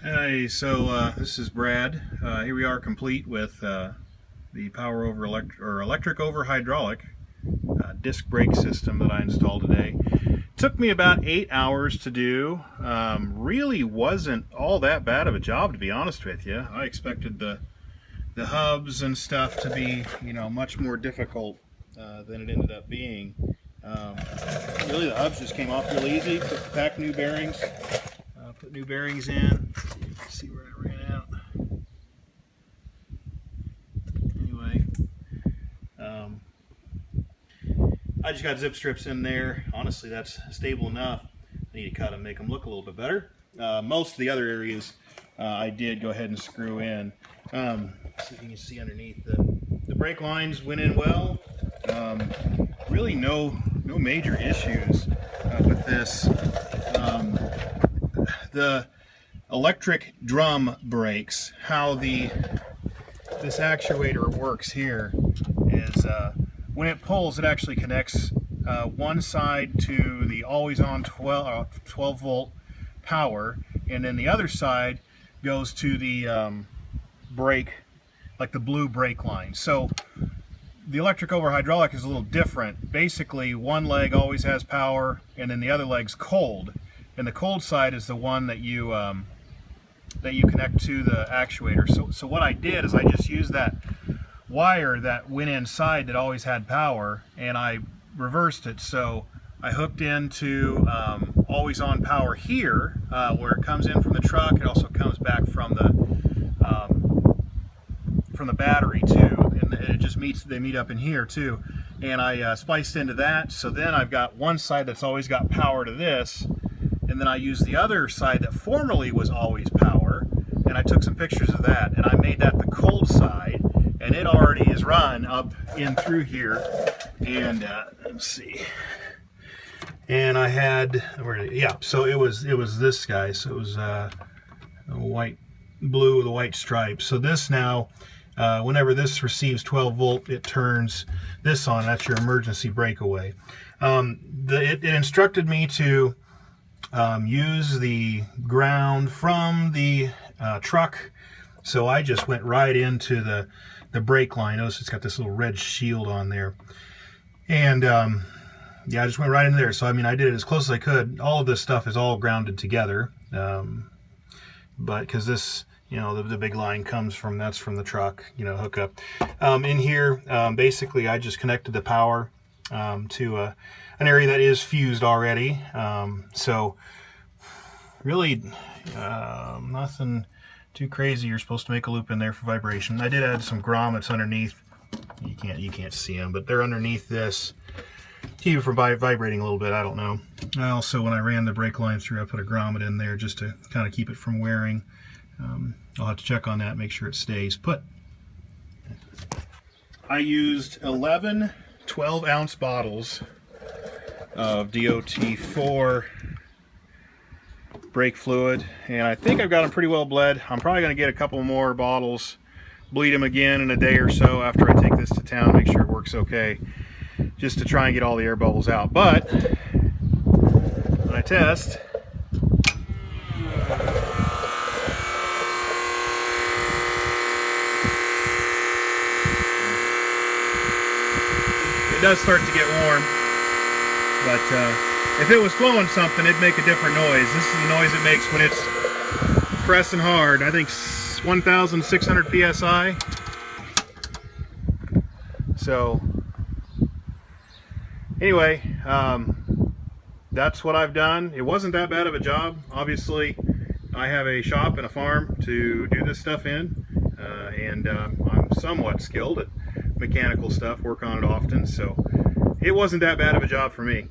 Hey, so this is Brad. Here we are, complete with the power over electric over hydraulic disc brake system that I installed today. Took me about 8 hours to do. Really wasn't all that bad of a job, to be honest with you. I expected the hubs and stuff to be, much more difficult than it ended up being. Really, the hubs just came off really easy. Packed new bearings. Put new bearings in. Let's see where I ran out. Anyway, I just got zip strips in there. Honestly, that's stable enough. I need to cut them, make them look a little bit better. Most of the other areas I did go ahead and screw in. See if you can see underneath. The brake lines went in well. Really no major issues with this. The electric drum brakes, how this actuator works here is when it pulls, it actually connects one side to the always on 12 volt power, and then the other side goes to the brake, like the blue brake line. So the electric over hydraulic is a little different. Basically, one leg always has power and then the other leg's cold. And the cold side is the one that you connect to the actuator. So what I did is I just used that wire that went inside that always had power, and I reversed it. So I hooked into always on power here, where it comes in from the truck. It also comes back from the battery too, and it just they meet up in here too. And I spliced into that. So then I've got one side that's always got power to this. And then I used the other side that formerly was always power, and I took some pictures of that, and I made that the cold side, and it already is run up in through here. And let's see, and I had so it was this guy, so it was white, blue with a white stripe. So this now, whenever this receives 12 volt, it turns this on. That's your emergency breakaway. It instructed me to use the ground from the truck, so I just went right into the brake line. Notice it's got this little red shield on there, and I just went right into there. So I mean, I did it as close as I could. All of this stuff is all grounded together, but because this, the big line comes from, that's from the truck, hookup. In here, basically I just connected the power to an area that is fused already. So really nothing too crazy. You're supposed to make a loop in there for vibration. I did add some grommets underneath. You can't see them, but they're underneath this. Keep it from vibrating a little bit. I don't know. I also, when I ran the brake line through, I put a grommet in there just to kind of keep it from wearing. I'll have to check on that, make sure it stays put. I used 11 12-ounce bottles of DOT4 brake fluid, and I think I've got them pretty well bled. I'm probably going to get a couple more bottles, bleed them again in a day or so after I take this to town, make sure it works okay, just to try and get all the air bubbles out. But when I test, it does start to get warm, but if it was flowing something, it'd make a different noise. This is the noise it makes when it's pressing hard. I think 1,600 psi. So anyway, that's what I've done. It wasn't that bad of a job. Obviously, I have a shop and a farm to do this stuff in, and I'm somewhat skilled at mechanical stuff, work on it often, so it wasn't that bad of a job for me.